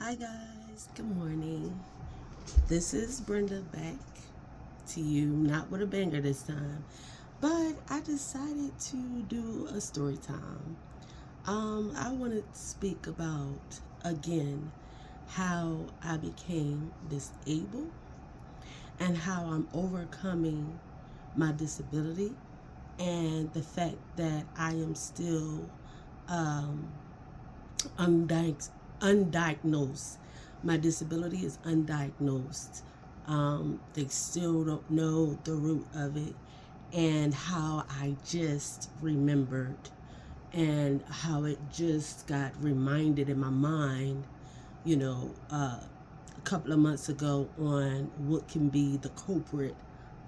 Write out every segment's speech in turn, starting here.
Hi guys, good morning. This is Brenda back to you, not with a banger this time, but I decided to do a story time. I want to speak about again how I became disabled and how I'm overcoming my disability and the fact that I am still um, undiagnosed. My disability is undiagnosed. They still don't know the root of it, and how I just remembered and how it just got reminded in my mind, a couple of months ago on what can be the culprit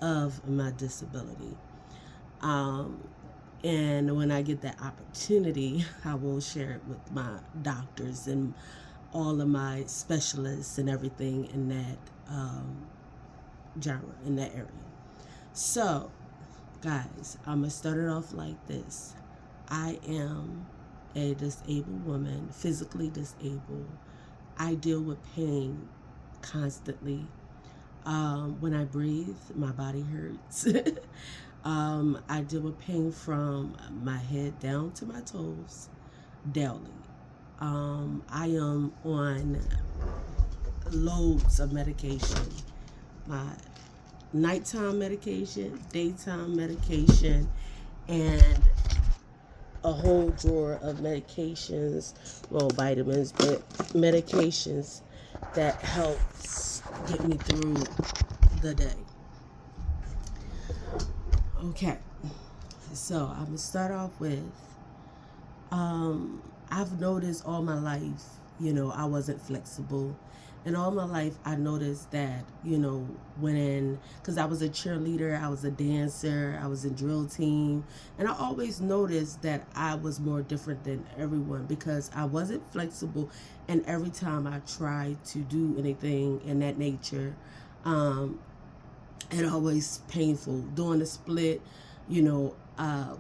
of my disability. Um, and when I get that opportunity, I will share it with my doctors and all of my specialists and everything in that genre, in that area. So, guys, I'm going to start it off like this. I am a disabled woman, physically disabled. I deal with pain constantly. When I breathe, my body hurts. I deal with pain from my head down to my toes daily. I am on loads of medication. My nighttime medication, daytime medication, and a whole drawer of medications, well, vitamins, but medications that helps get me through the day. Okay, so I'm gonna start off with I've noticed all my life, I wasn't flexible. And all my life, I noticed that, because I was a cheerleader, I was a dancer, I was a drill team. And I always noticed that I was more different than everyone because I wasn't flexible. And every time I tried to do anything in that nature, um, it always painful. Doing a split,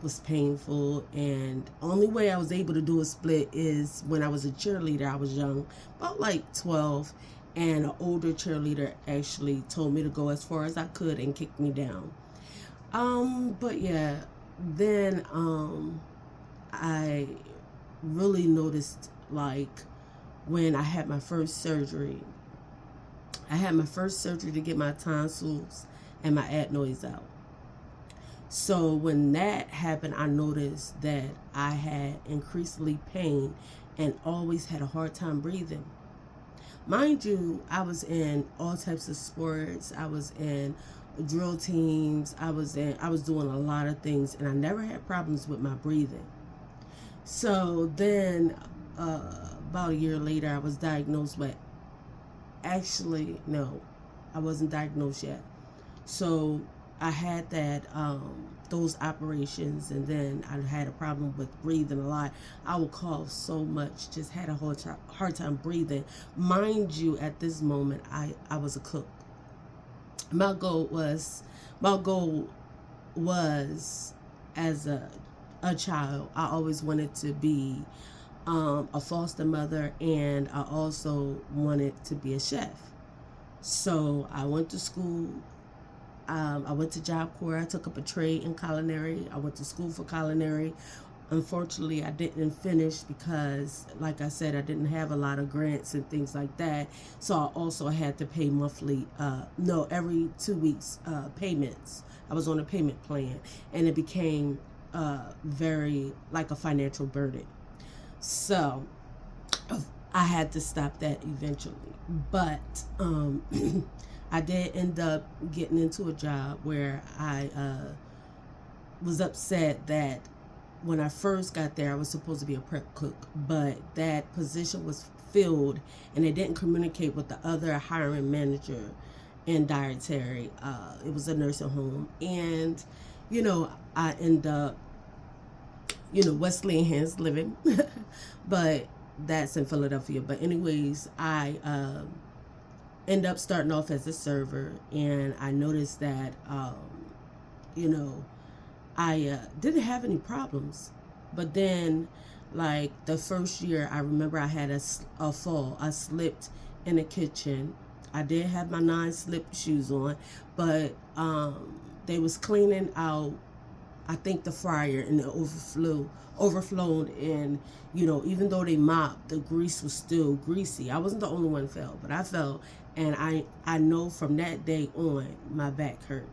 was painful. And only way I was able to do a split is when I was a cheerleader. I was young, about like 12, and an older cheerleader actually told me to go as far as I could and kicked me down. But yeah, then I really noticed, like, when I had my first surgery. I had my first surgery to get my tonsils and my adenoids out. So when that happened, I noticed that I had increasingly pain and always had a hard time breathing. Mind you, I was in all types of sports. I was in drill teams. I was doing a lot of things, and I never had problems with my breathing. So then, about a year later, I was diagnosed with, actually, no, I wasn't diagnosed yet. So I had those operations, and then I had a problem with breathing a lot. I would cough so much, just had a hard time breathing. Mind you, at this moment, I was a cook. My goal was, my goal was as a child, I always wanted to be a foster mother, and I also wanted to be a chef. So I went to school. I went to Job Corps. I took up a trade in culinary. I went to school for culinary. Unfortunately, I didn't finish because, like I said, I didn't have a lot of grants and things like that. So I also had to pay monthly, no, every 2 weeks payments. I was on a payment plan, and it became very like a financial burden. So I had to stop that eventually. But I did end up getting into a job where I was upset that when I first got there, I was supposed to be a prep cook, but that position was filled, and they didn't communicate with the other hiring manager in dietary. It was a nursing home, and I end up, Wesley Enhanced Living, but that's in Philadelphia. But anyways, I end up starting off as a server, and I noticed that you know I didn't have any problems. But then Like the first year, I remember I had a fall. I slipped in the kitchen. I did have my non-slip shoes on, but they was cleaning out, I think, the fryer, and it overflowed, and even though they mopped, the grease was still greasy. I wasn't the only one that fell, but I fell, and I know from that day on my back hurt,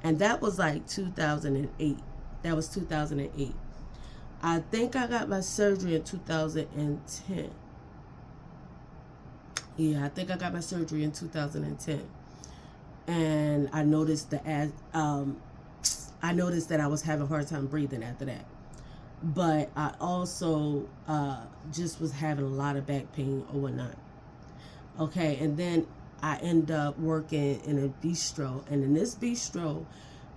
and that was like 2008. That was 2008. I think I got my surgery in 2010. Yeah, I think I got my surgery in 2010, and I noticed I noticed that I was having a hard time breathing after that. But I also just was having a lot of back pain or whatnot. Okay, and then I end up working in a bistro, and in this bistro,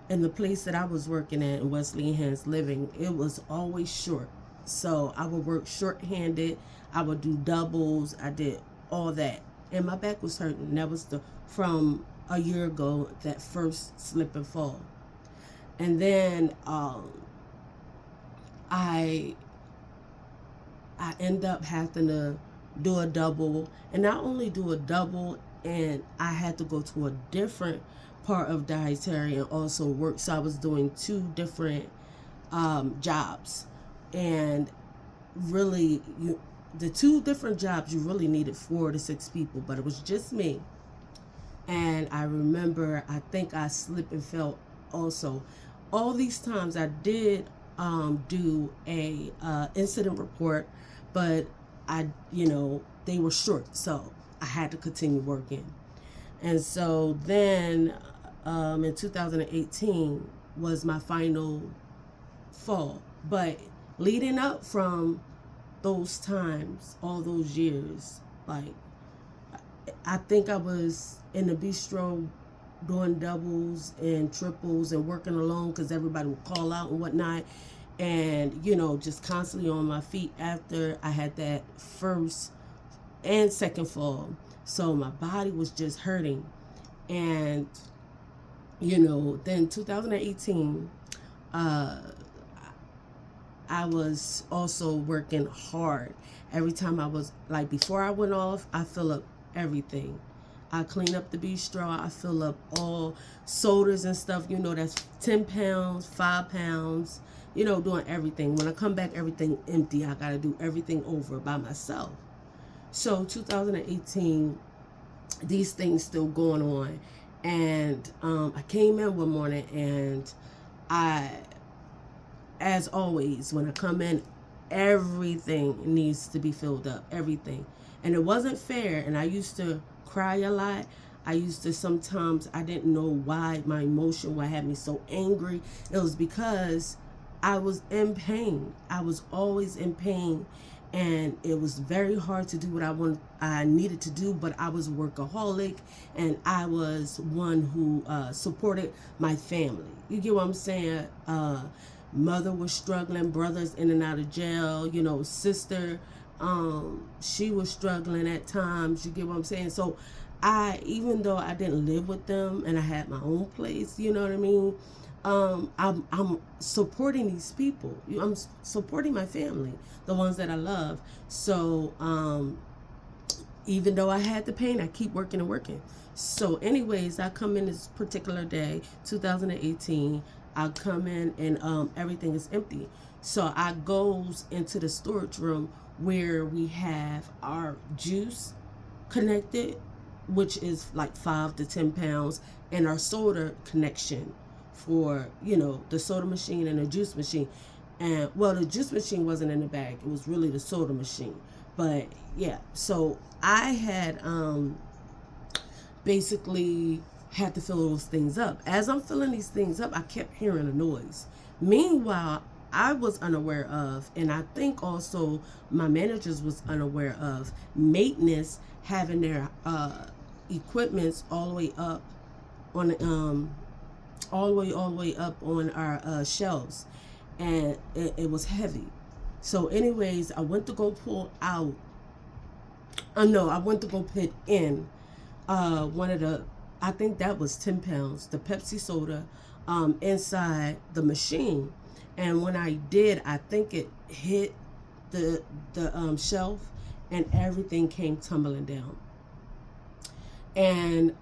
in the place that I was working at in Wesley Enhanced Living, it was always short. So I would work short-handed. I would do doubles. I did all that, and my back was hurting. That was from a year ago, that first slip and fall. And then I end up having to do a double, and not only do a double, and I had to go to a different part of dietary and also work. So I was doing two different jobs, and really, the two different jobs, you really needed 4 to 6 people, but it was just me. And I remember, I think I slipped and fell also. All these times I did do a incident report, but they were short, so I had to continue working. And so then in 2018 was my final fall. But leading up from those times, all those years, like, I think I was in the bistro doing doubles and triples and working alone because everybody would call out and whatnot, and just constantly on my feet after I had that first and second fall. So my body was just hurting. And then 2018, I was also working hard. Every time I was, like, before I went off, I fill up everything. I clean up the bistro. I fill up all sodas and stuff. That's 10 pounds, 5 pounds, doing everything. When I come back, everything empty. I got to do everything over by myself. So 2018, these things still going on. And I came in one morning, and as always, when I come in, everything needs to be filled up, everything. And it wasn't fair, and I used to cry a lot. Sometimes I didn't know why my emotion would have me so angry. It was because I was in pain. I was always in pain, and it was very hard to do what I needed to do, but I was a workaholic, and I was one who supported my family. You get what I'm saying? Mother was struggling, brothers in and out of jail, sister, she was struggling at times. You get what I'm saying? So even though I didn't live with them and I had my own place, you know what I mean? I'm supporting these people. I'm supporting my family, the ones that I love. So even though I had the pain, I keep working and working. So anyways, I come in this particular day, 2018. I come in, and everything is empty. So I goes into the storage room where we have our juice connected, which is like 5 to 10 pounds, and our soda connection for the soda machine and the juice machine. And well, the juice machine wasn't in the bag, it was really the soda machine. But yeah, so I had basically had to fill those things up. As I'm filling these things up, I kept hearing a noise. Meanwhile, I was unaware of, and I think also my managers was unaware of, maintenance having their equipments all the way up on all the way up on our shelves, and it was heavy. So anyways, I went to go pull out. No, I went to go put in one of the, I think that was 10 pounds, the Pepsi soda inside the machine. And when I did, I think it hit the shelf, and everything came tumbling down. And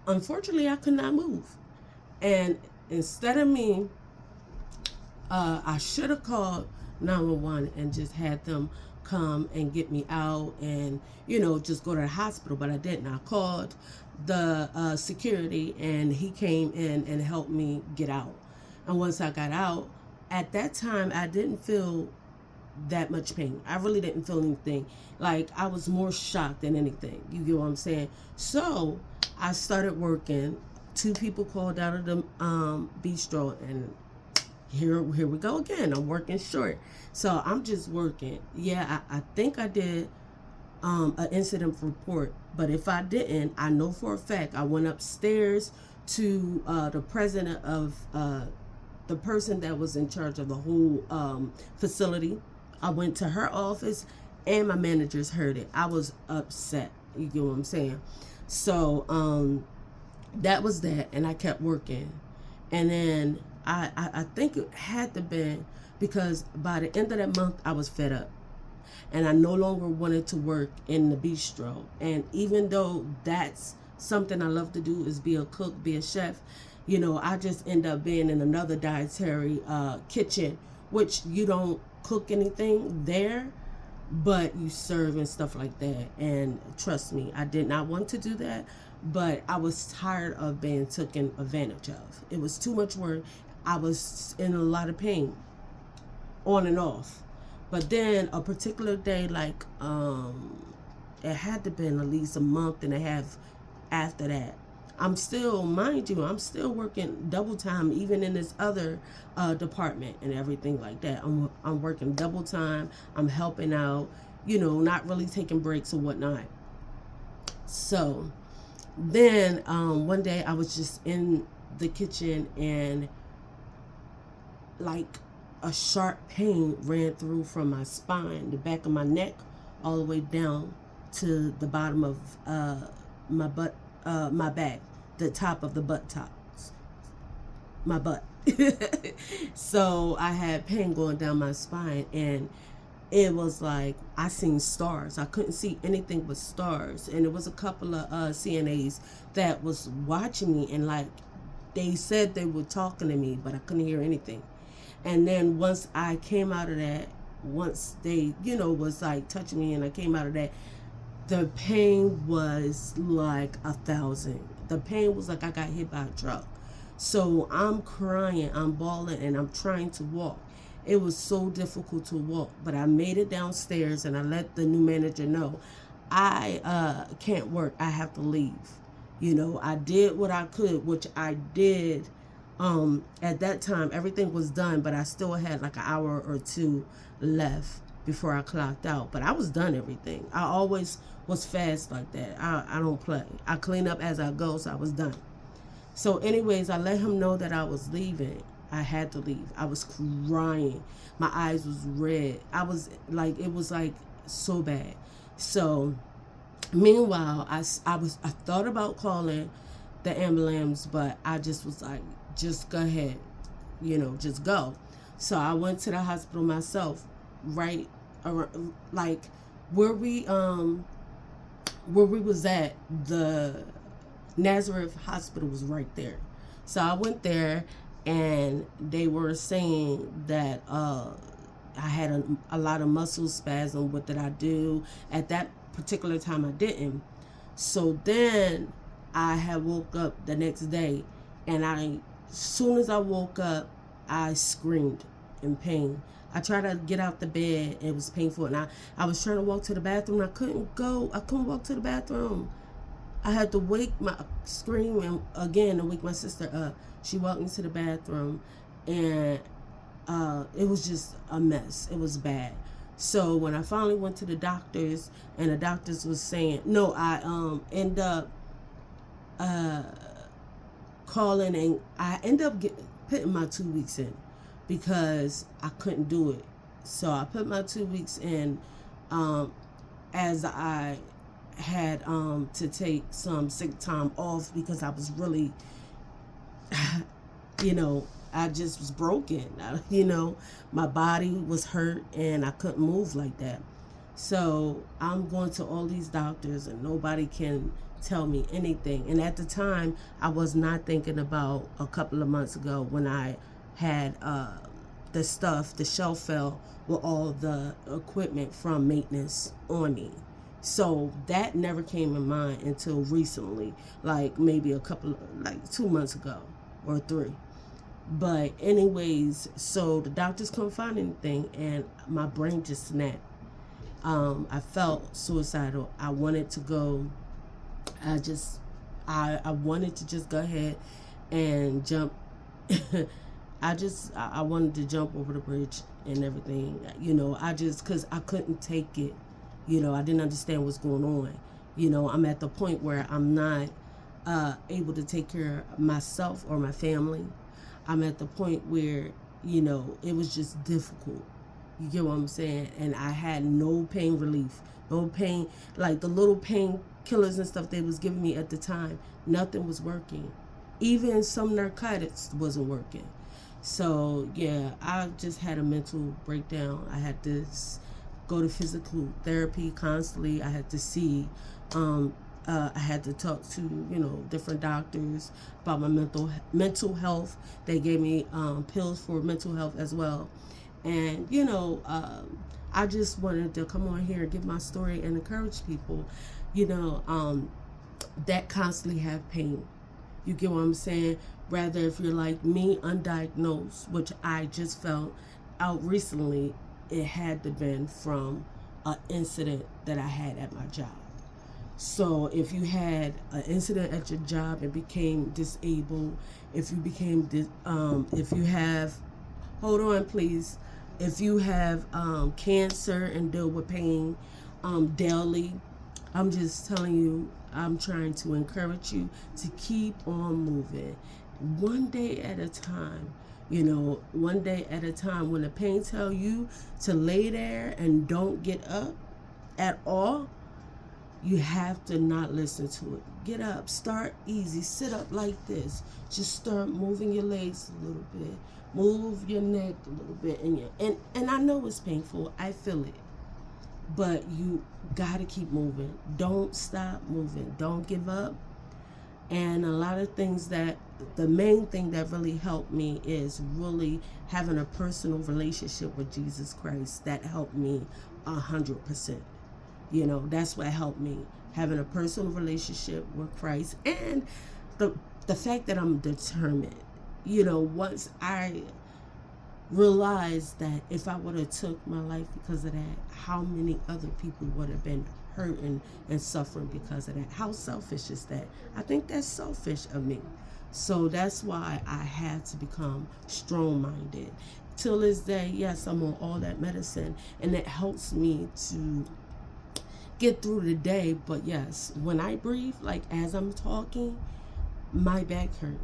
unfortunately, I could not move. And instead of me, I should have called 911 and just had them come and get me out and, just go to the hospital. But I didn't. I called the security, and he came in and helped me get out. And once I got out, at that time, I didn't feel that much pain. I really didn't feel anything. Like, I was more shocked than anything. You get what I'm saying? So I started working. 2 people called out of the bistro, and here we go again. I'm working short. So I'm just working. Yeah, I think I did an incident report, but if I didn't, I know for a fact I went upstairs to the president of the person that was in charge of the whole facility. I went to her office, and my managers heard it. I was upset. You get what I'm saying? So that was that, and I kept working. And then I think it had to been because by the end of that month, I was fed up. And I no longer wanted to work in the bistro. And even though that's something I love to do, is be a cook, be a chef, I just end up being in another dietary kitchen, which you don't cook anything there, but you serve and stuff like that. And trust me, I did not want to do that, but I was tired of being taken advantage of. It was too much work. I was in a lot of pain, on and off. But then a particular day, like it had to been at least a month and a half after that, I'm still, mind you, I'm still working double time, even in this other department and everything like that. I'm working double time. I'm helping out, not really taking breaks or whatnot. So then one day I was just in the kitchen, and like a sharp pain ran through from my spine, the back of my neck, all the way down to the bottom of my butt, my back, the top of the butt tops, my butt. So I had pain going down my spine, and it was like I seen stars. I couldn't see anything but stars. And it was a couple of CNAs that was watching me, and like they said they were talking to me, but I couldn't hear anything. And then once I came out of that, once they, was like touching me and I came out of that, the pain was like 1,000. The pain was like I got hit by a truck. So I'm crying, I'm bawling, and I'm trying to walk. It was so difficult to walk, but I made it downstairs, and I let the new manager know I can't work. I have to leave. I did what I could, which I did. At that time, everything was done, but I still had like an hour or 2 left before I clocked out. But I was done everything. I always was fast like that. I don't play. I clean up as I go, so I was done. So anyways, I let him know that I was leaving. I had to leave. I was crying. My eyes was red. I was like, it was like so bad. So meanwhile, I thought about calling the ambulance, but I just was like, just go ahead, just go. So I went to the hospital myself, right around, like where we was at, the Nazareth Hospital was right there. So I went there, and they were saying that I had a lot of muscle spasm. What did I do? At that particular time, I didn't. So then I had woke up the next day, and as soon as I woke up, I screamed in pain. I tried to get out the bed. It was painful. And I was trying to walk to the bathroom. I couldn't go. I couldn't walk to the bathroom. I had to scream again and wake my sister up. She walked me to the bathroom, and it was just a mess. It was bad. So when I finally went to the doctors, and the doctors was saying, no, I end up calling, and I end up putting my 2 weeks in because I couldn't do it. So I put my 2 weeks in as I had to take some sick time off because I was really I just was broken. You know, my body was hurt and I couldn't move like that. So I'm going to all these doctors and nobody can tell me anything. And at the time, I was not thinking about a couple of months ago when I had the shelf fell with all the equipment from maintenance on me. So that never came in mind until recently, like maybe like 2 months ago or 3. But anyways, so the doctors couldn't find anything and my brain just snapped. I felt suicidal. I wanted to go. I wanted to just go ahead and jump. I wanted to jump over the bridge and everything. You know, because I couldn't take it. You know, I didn't understand what's going on. You know, I'm at the point where I'm not able to take care of myself or my family. I'm at the point where, you know, it was just difficult. You get what I'm saying? And I had no pain relief, no pain, like the little painkillers and stuff they was giving me at the time, nothing was working. Even some narcotics wasn't working. So yeah, I just had a mental breakdown. I had to go to physical therapy constantly. I had to see, I had to talk to, you know, different doctors about my mental health. They gave me pills for mental health as well. And, you know, I just wanted to come on here and give my story and encourage people, you know, that constantly have pain. You get what I'm saying? Rather, if you're like me, undiagnosed, which I just found out recently, it had to been from an incident that I had at my job. So if you had an incident at your job and became disabled, if you have, hold on please, if you have cancer and deal with pain daily, I'm just telling you, I'm trying to encourage you to keep on moving, one day at a time. You know, one day at a time. When the pain tell you to lay there and don't get up at all, you have to not listen to it. Get up, start easy, sit up like this. Just start moving your legs a little bit, move your neck a little bit, and I know it's painful. I feel it, but you gotta keep moving. Don't stop moving. Don't give up. And a lot of things the main thing that really helped me is really having a personal relationship with Jesus Christ. That helped me 100%. You know, that's what helped me, having a personal relationship with Christ, and the fact that I'm determined. You know, once I realized that if I would have took my life because of that, how many other people would have been hurting and suffering because of that? How selfish is that? I think that's selfish of me. So that's why I had to become strong-minded. Till this day, yes, I'm on all that medicine, and it helps me to get through the day. But yes, when I breathe, like as I'm talking, my back hurt,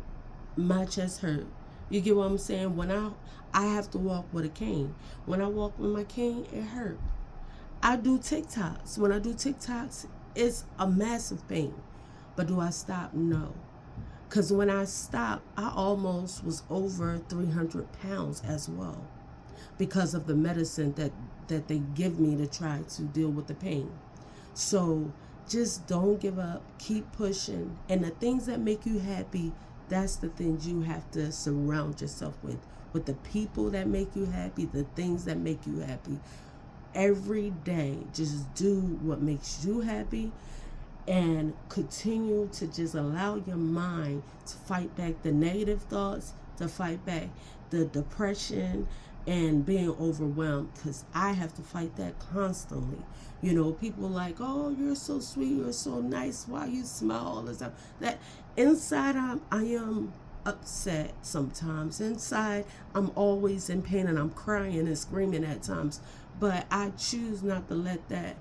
my chest hurt. You get what I'm saying? When I have to walk with a cane. When I walk with my cane, it hurt. I do TikToks. When I do TikToks, it's a massive pain. But do I stop? No. Because when I stopped, I almost was over 300 pounds as well, because of the medicine that they give me to try to deal with the pain. So just don't give up. Keep pushing. And the things that make you happy, that's the things you have to surround yourself with the people that make you happy, the things that make you happy. Every day, just do what makes you happy, and continue to just allow your mind to fight back the negative thoughts, to fight back the depression and being overwhelmed, because I have to fight that constantly. You know, people like, oh, you're so sweet, you're so nice, why you smile all the time? That inside I am upset sometimes. Inside I'm always in pain and I'm crying and screaming at times. But I choose not to let that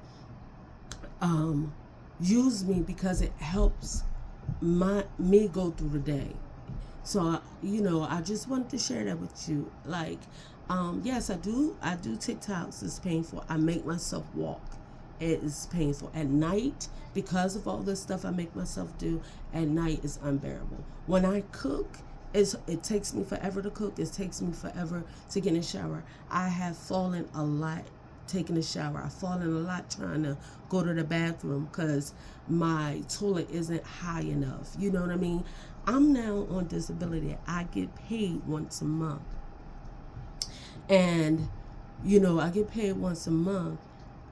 use me, because it helps me go through the day. So you know, I just wanted to share that with you. Like, yes, I do TikToks. It's painful. I make myself walk. It is painful at night, because of all this stuff I make myself do. At night is unbearable. When I cook, it takes me forever to cook. It takes me forever to get in the shower. I have fallen a lot taking a shower. I've fallen a lot trying to go to the bathroom because my toilet isn't high enough. You know what I mean? I'm now on disability. I get paid once a month. And, you know, I get paid once a month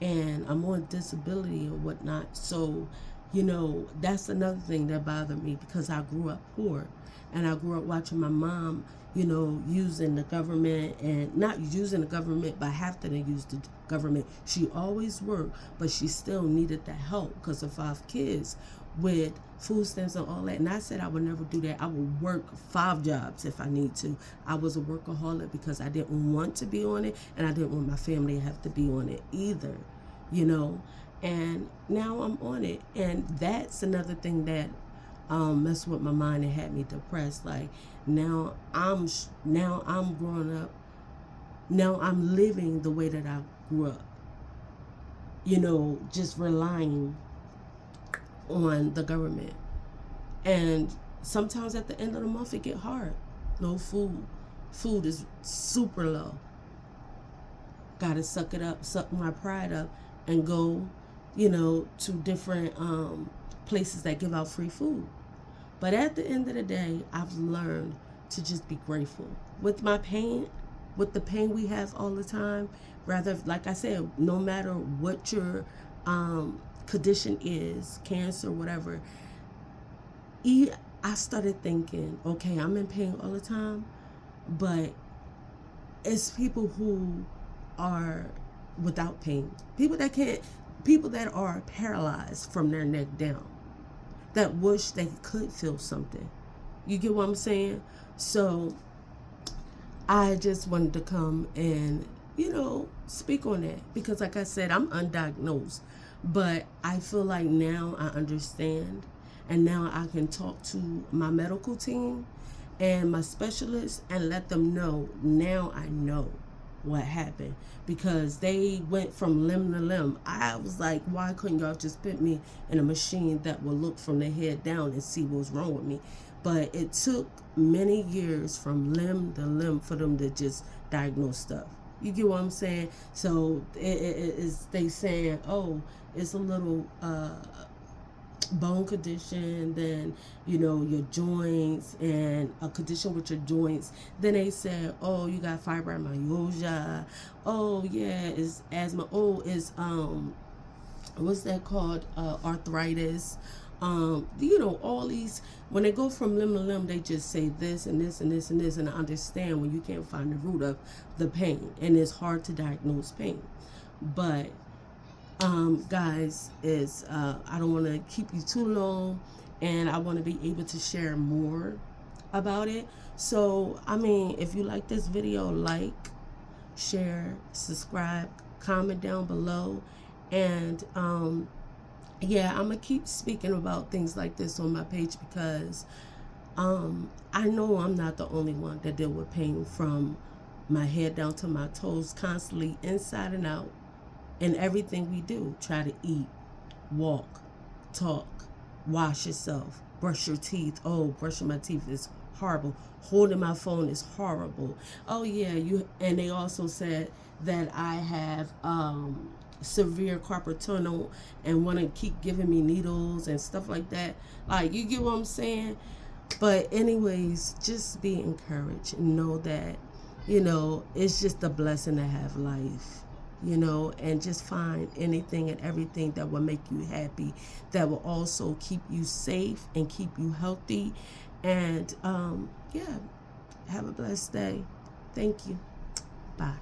and I'm on disability or whatnot. So, you know, that's another thing that bothered me because I grew up poor and I grew up watching my mom, you know, using the government, and not using the government, but having to use the government. She always worked, but she still needed the help because of 5 kids with food stamps and all that. And I said I would never do that. I would work 5 jobs if I need to. I was a workaholic because I didn't want to be on it, and I didn't want my family to have to be on it either, you know. And now I'm on it, and that's another thing that messed with my mind and had me depressed. Like now I'm growing up. Now I'm living the way that I grew up. You know, just relying on the government. And sometimes at the end of the month it get hard. No food. Food is super low. Gotta suck it up, suck my pride up, and go, you know, to different places that give out free food. But at the end of the day, I've learned to just be grateful. With my pain, with the pain we have all the time, rather, like I said, no matter what your condition is, cancer, whatever, I started thinking, okay, I'm in pain all the time, but it's people who are without pain, people that are paralyzed from their neck down, that wish they could feel something. You get what I'm saying? So I just wanted to come and, you know, speak on that because, like I said, I'm undiagnosed, but I feel like now I understand, and now I can talk to my medical team and my specialists and let them know. Now I know what happened because they went from limb to limb. I was like, why couldn't y'all just put me in a machine that will look from the head down and see what's wrong with me? But it took many years from limb to limb for them to just diagnose stuff. You get what I'm saying? So they saying, oh, it's a little bone condition, then, you know, your joints and a condition with your joints. Then they said, oh, you got fibromyalgia. Oh yeah, it's asthma. Oh, it's what's that called? Arthritis. You know, all these, when they go from limb to limb, they just say this and this and this and this, and I understand when you can't find the root of the pain, and it's hard to diagnose pain. But guys, is I don't want to keep you too long, and I want to be able to share more about it. So I mean, if you like this video, like, share, subscribe, comment down below, and yeah, I'm gonna keep speaking about things like this on my page because I know I'm not the only one that deal with pain from my head down to my toes, constantly, inside and out. And everything we do, try to eat, walk, talk, wash yourself, brush your teeth. Oh, brushing my teeth is horrible. Holding my phone is horrible. Oh yeah, and they also said that I have severe carpal tunnel and want to keep giving me needles and stuff like that. Like, you get what I'm saying? But anyways, just be encouraged and know that, you know, it's just a blessing to have life. You know, and just find anything and everything that will make you happy, that will also keep you safe and keep you healthy. And yeah, have a blessed day. Thank you. Bye.